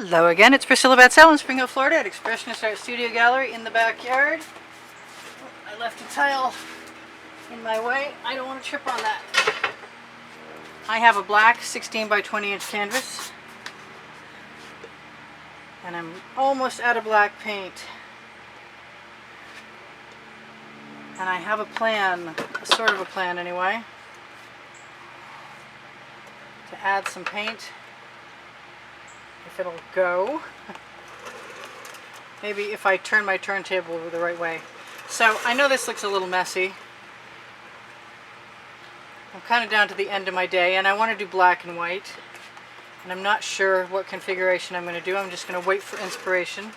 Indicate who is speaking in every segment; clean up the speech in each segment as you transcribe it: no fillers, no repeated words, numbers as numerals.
Speaker 1: Hello again, it's Priscilla Batzell in Spring Hill, Florida at Expressionist Art Studio Gallery in the backyard. I left a tile in my way. I don't want to trip on that. I have a black 16 by 20 inch canvas and I'm almost out of black paint. And I have a plan, sort of a plan anyway, to add some paint. If it'll go. Maybe if I turn my turntable the right way. So I know this looks a little messy. I'm kind of down to the end of my day and I want to do black and white. And I'm not sure what configuration I'm going to do. I'm just going to wait for inspiration.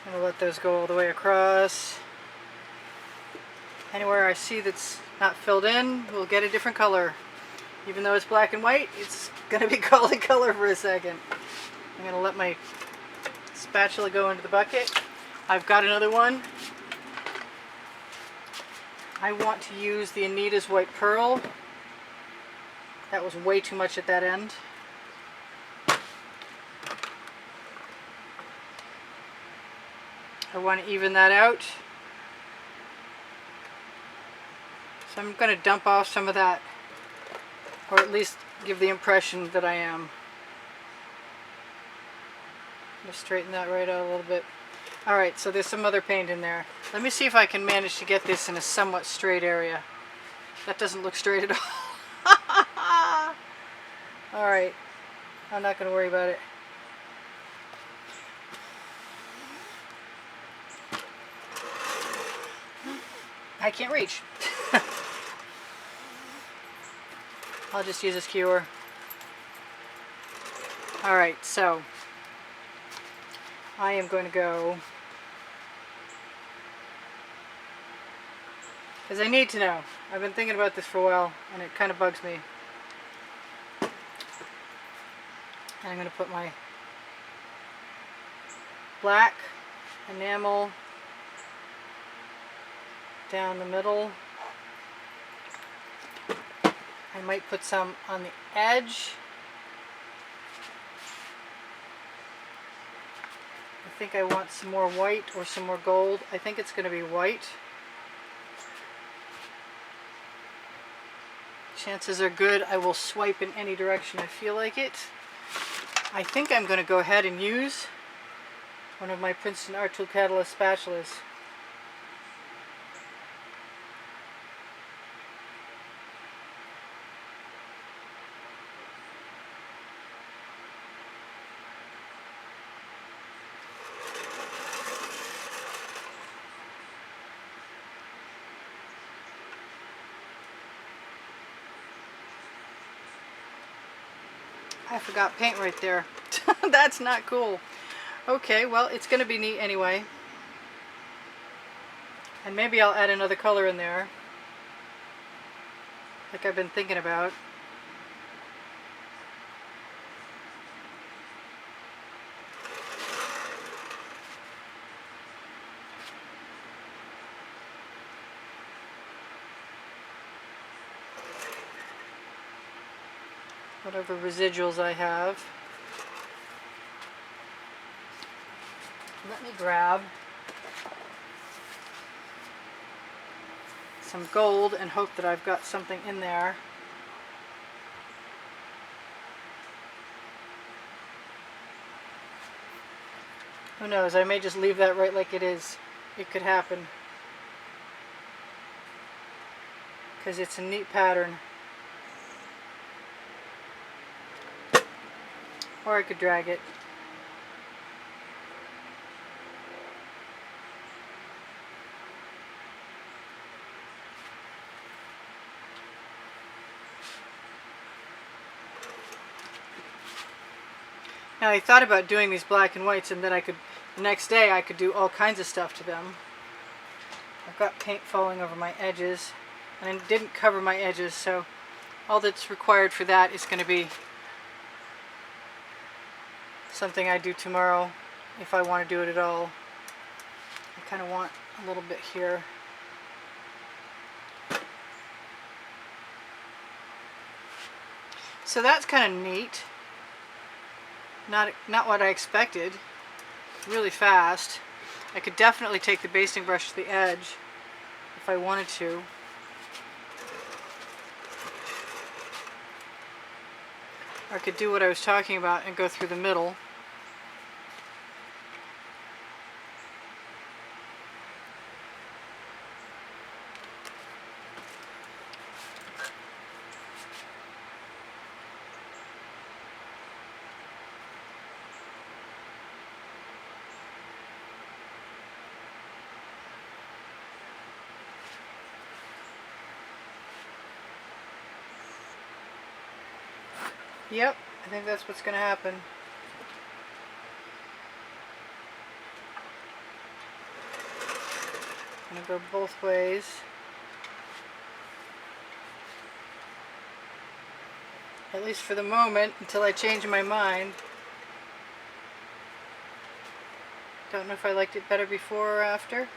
Speaker 1: I'm going to let those go all the way across. Anywhere I see that's not filled in, we'll get a different color. Even though it's black and white, it's going to be solid color for a second. I'm going to let my spatula go into the bucket. I've got another one. I want to use the Anita's White Pearl. That was way too much at that end. I want to even that out. So I'm going to dump off some of that, or at least give the impression that I am. Just straighten that right out a little bit. Alright, so there's some other paint in there. Let me see if I can manage to get this in a somewhat straight area. That doesn't look straight at all. Alright, I'm not going to worry about it. I can't reach. I'll just use a skewer. Alright, so I am going to go, because I need to know. I've been thinking about this for a while and it kind of bugs me. And I'm going to put my black enamel down the middle. I might put some on the edge. I think I want some more white or some more gold. I think it's going to be white. Chances are good I will swipe in any direction I feel like it. I think I'm going to go ahead and use one of my Princeton Art Tool Catalyst spatulas. I forgot paint right there. That's not cool. Okay, well, it's going to be neat anyway. And maybe I'll add another color in there, like I've been thinking about. Whatever residuals I have. Let me grab some gold and hope that I've got something in there. Who knows, I may just leave that right like it is. It could happen. Because it's a neat pattern. Or I could drag it. Now I thought about doing these black and whites and then I could, the next day I could do all kinds of stuff to them. I've got paint falling over my edges and I didn't cover my edges, so All that's required for that is going to be something I do tomorrow, if I want to do it at all. I kind of want a little bit here. So that's kind of neat. Not what I expected. Really fast. I could definitely take the basting brush to the edge if I wanted to. Or I could do what I was talking about and go through the middle. Yep, I think that's what's going to happen. I'm going to go both ways. At least for the moment, until I change my mind. Don't know if I liked it better before or after.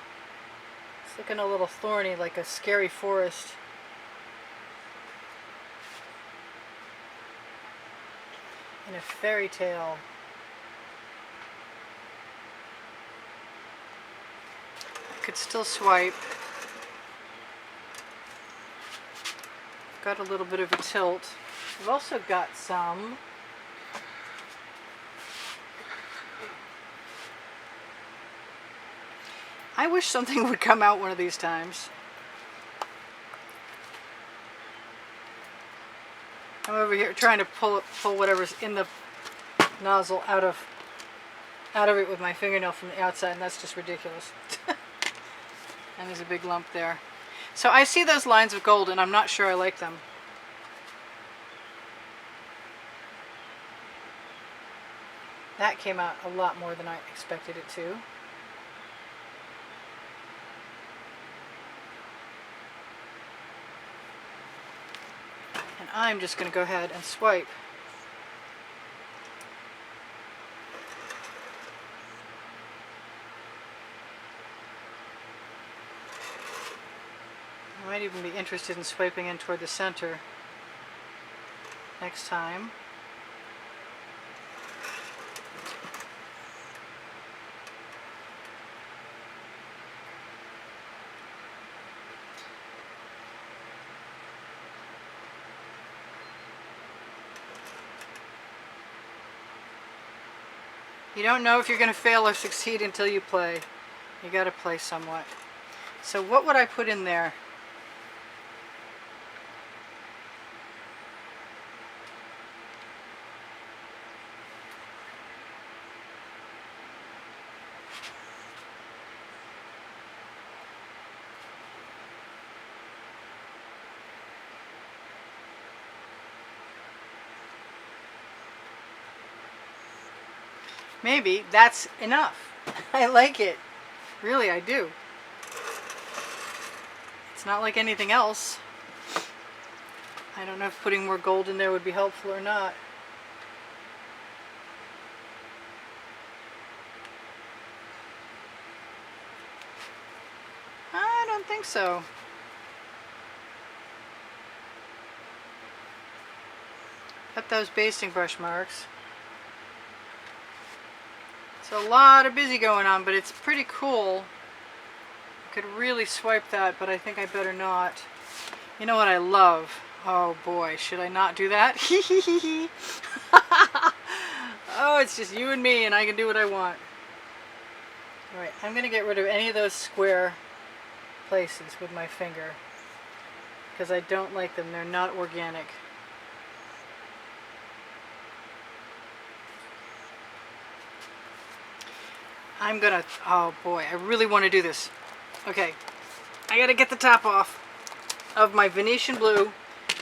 Speaker 1: It's looking a little thorny, like a scary forest. In a fairy tale. I could still swipe. Got a little bit of a tilt. I've also got some I wish something would come out one of these times. I'm over here trying to pull whatever's in the nozzle out of it with my fingernail from the outside, and that's just ridiculous. And there's a big lump there. So I see those lines of gold, and I'm not sure I like them. That came out a lot more than I expected it to. And I'm just going to go ahead and swipe. I might even be interested in swiping in toward the center next time. You don't know if you're going to fail or succeed until you play. You got to play somewhat. So what would I put in there? Maybe that's enough. I like it. Really, I do. It's not like anything else. I don't know if putting more gold in there would be helpful or not. I don't think so. Got those basting brush marks. So a lot of busy going on, but it's pretty cool. I could really swipe that, but I think I better not. You know what I love? Oh boy, should I not do that? Oh, it's just you and me, and I can do what I want. Alright, I'm going to get rid of any of those square places with my finger, because I don't like them. They're not organic. I'm gonna, oh boy, I really want to do this. Okay, I gotta get the top off of my Venetian blue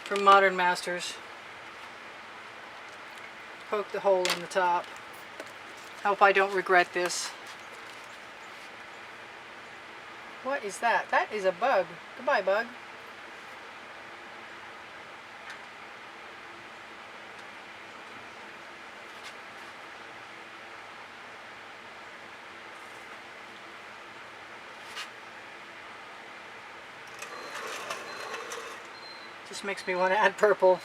Speaker 1: from Modern Masters. Poke the hole in the top. Hope I don't regret this. What is that? That is a bug. Goodbye, bug. Just makes me want to add purple.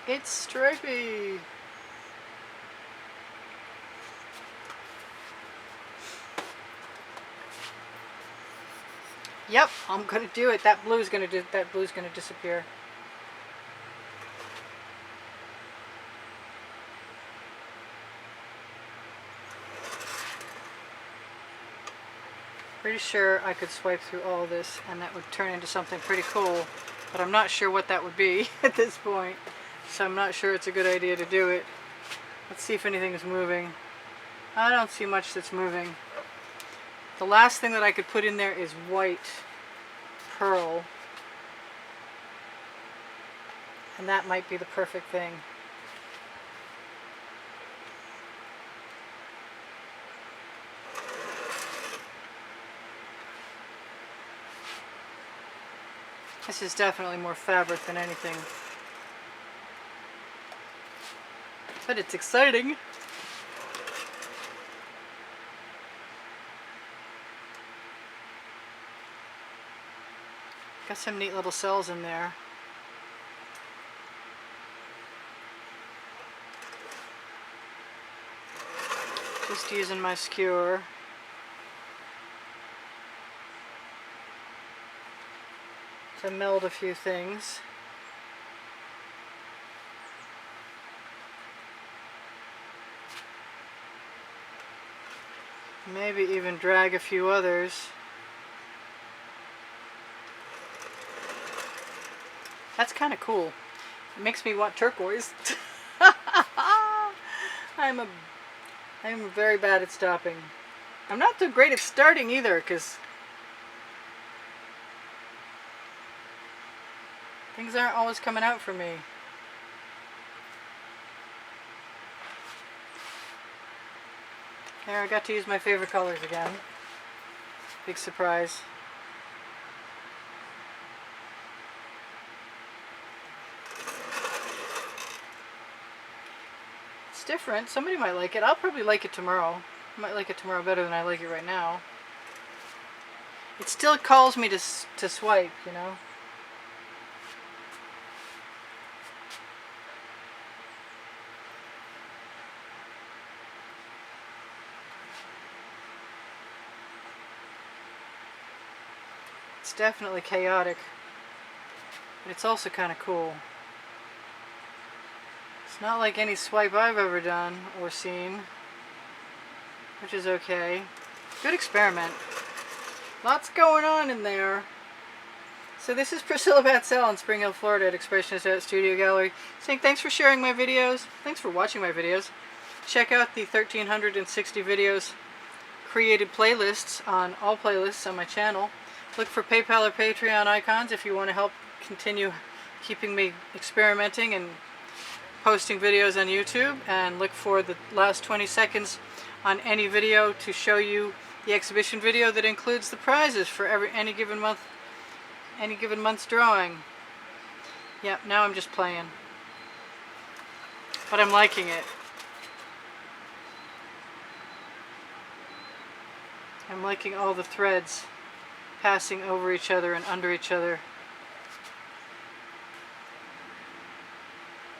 Speaker 1: It's stripy. Yep, I'm gonna do it. That blue's gonna disappear. Pretty sure I could swipe through all this and that would turn into something pretty cool, but I'm not sure what that would be at this point, so I'm not sure it's a good idea to do it. Let's see if anything is moving. I don't see much that's moving. The last thing that I could put in there is white pearl, and that might be the perfect thing. This is definitely more fabric than anything, but it's exciting. Got some neat little cells in there. Just using my skewer. To meld a few things. Maybe even drag a few others. That's kind of cool. It makes me want turquoise. I'm very bad at stopping. I'm not too great at starting either, because things aren't always coming out for me. There, I got to use my favorite colors again. Big surprise. It's different. Somebody might like it. I'll probably like it tomorrow. I might like it tomorrow better than I like it right now. It still calls me to swipe, you know. It's definitely chaotic, but it's also kind of cool. It's not like any swipe I've ever done or seen, which is okay. Good experiment. Lots going on in there. So this is Priscilla Batzell in Spring Hill, Florida at Expressionist at Studio Gallery, saying thanks for sharing my videos. Thanks for watching my videos. Check out the 1,360 videos created playlists on all playlists on my channel. Look for PayPal or Patreon icons if you want to help continue keeping me experimenting and posting videos on YouTube. And look for the last 20 seconds on any video to show you the exhibition video that includes the prizes for any given month's drawing. Yep, now I'm just playing. But I'm liking it. I'm liking all the threads passing over each other and under each other.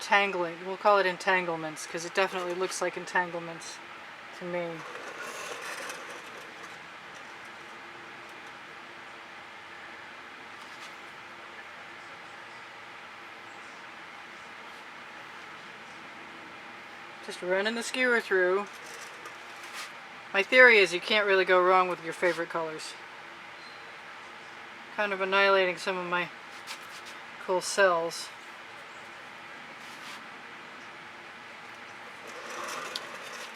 Speaker 1: Tangling. We'll call it entanglements, because it definitely looks like entanglements to me. Just running the skewer through. My theory is you can't really go wrong with your favorite colors. Kind of annihilating some of my cool cells.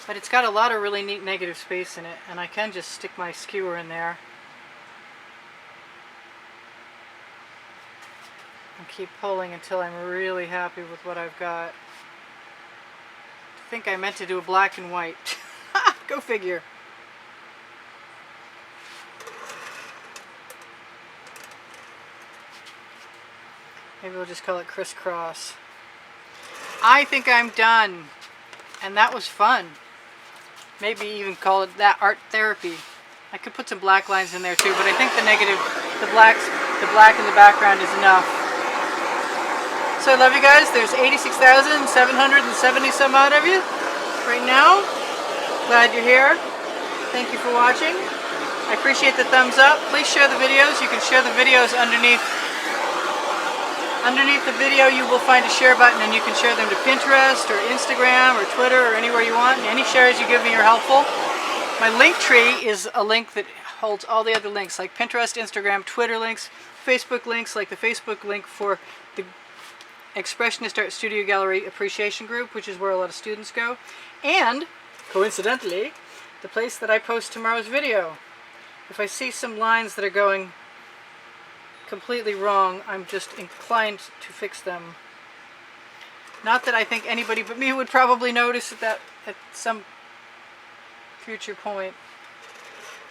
Speaker 1: But it's got a lot of really neat negative space in it, and I can just stick my skewer in there and keep pulling until I'm really happy with what I've got. I think I meant to do a black and white. Go figure. Maybe we'll just call it crisscross. I think I'm done. And that was fun. Maybe even call it that art therapy. I could put some black lines in there too, but I think the negative, the black in the background is enough. So I love you guys. There's 86,770 some odd of you right now. Glad you're here. Thank you for watching. I appreciate the thumbs up. Please share the videos. You can share the videos underneath. Underneath the video you will find a share button, and you can share them to Pinterest or Instagram or Twitter or anywhere you want. And any shares you give me are helpful. My link tree is a link that holds all the other links, like Pinterest, Instagram, Twitter links, Facebook links, like the Facebook link for the Expressionist Art Studio Gallery Appreciation Group, which is where a lot of students go. And, coincidentally, the place that I post tomorrow's video. If I see some lines that are going completely wrong, I'm just inclined to fix them. Not that I think anybody but me would probably notice that at some future point.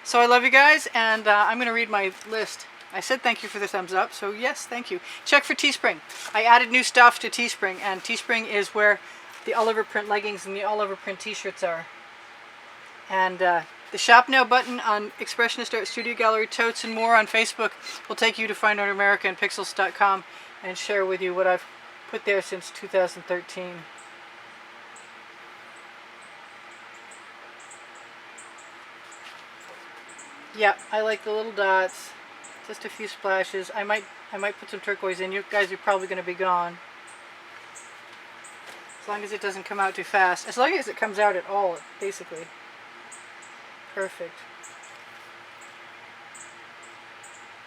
Speaker 1: So I love you guys, and I'm going to read my list. I said thank you for the thumbs up, so yes, thank you. Check for Teespring. I added new stuff to Teespring, and Teespring is where the Oliver print leggings and the Oliver print t-shirts are. And the Shop Now button on Expressionist Art Studio Gallery, totes, and more on Facebook will take you to Fine Art America and Pixels.com and share with you what I've put there since 2013. Yeah, I like the little dots. Just a few splashes. I might put some turquoise in. You guys are probably going to be gone. As long as it doesn't come out too fast. As long as it comes out at all, basically. Perfect.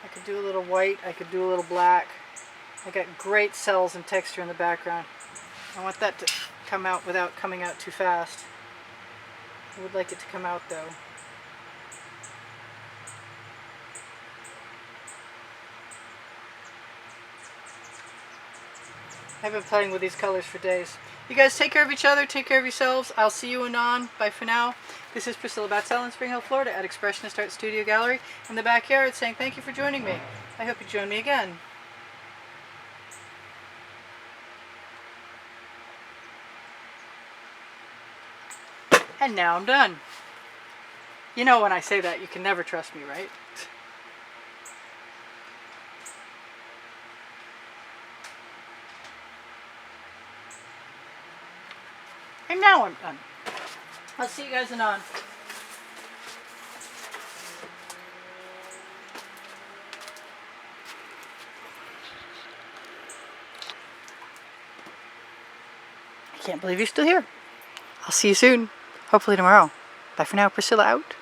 Speaker 1: I could do a little white. I could do a little black. I got great cells and texture in the background. I want that to come out without coming out too fast. I would like it to come out though. I've been playing with these colors for days. You guys take care of each other, take care of yourselves. I'll see you anon. Bye for now. This is Priscilla Batzell in Spring Hill, Florida at Expressionist Art Studio Gallery in the backyard, saying thank you for joining me. I hope you join me again. And now I'm done. You know when I say that, you can never trust me, right? And now I'm done. I'll see you guys anon. I can't believe you're still here. I'll see you soon. Hopefully tomorrow. Bye for now. Priscilla out.